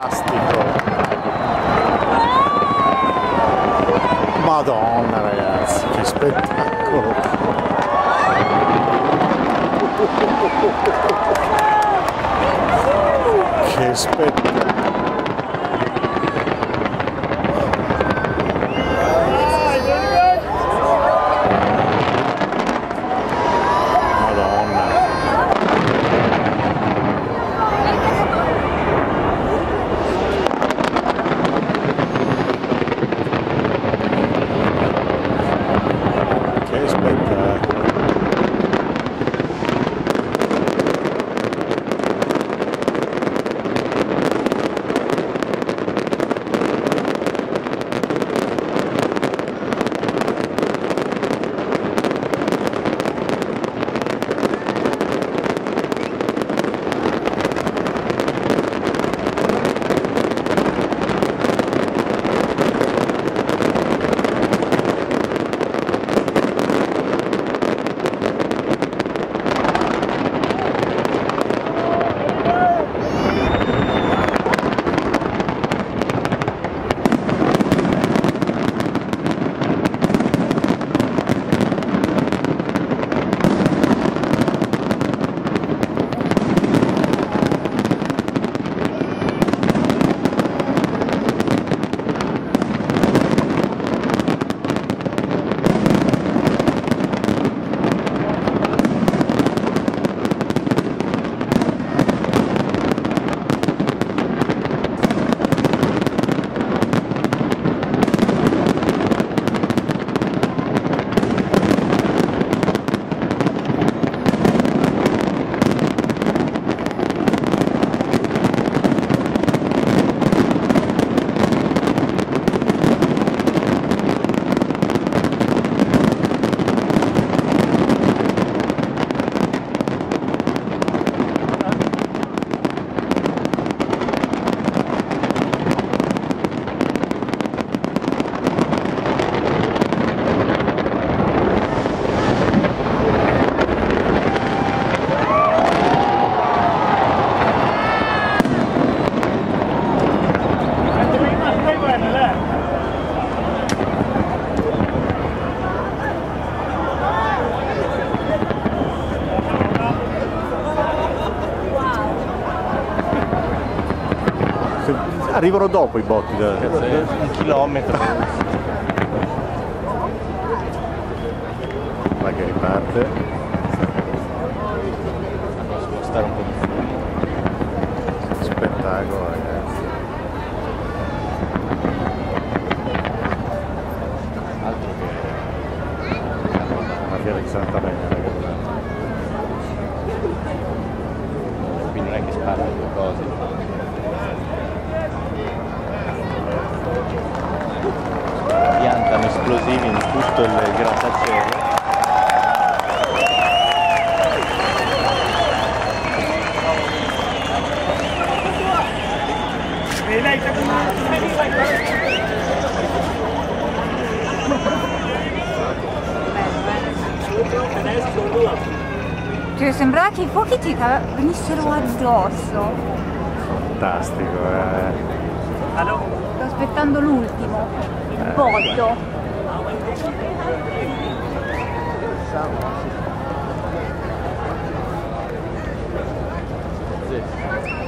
Fantastico. Madonna ragazzi, che spettacolo. Che spettacolo. Arrivano dopo i botti, un chilometro. Ma che riparte. Spostare un po' di più. Spettacolo ragazzi. Altro che Una fiera di Santa Venera. qui non è che sparano due cose. Piantano esplosivi in tutto il grattacielo. Cioè, sembrava che i fuochi ti venissero addosso. Fantastico, Sto aspettando l'ultimo, il botto. Sì.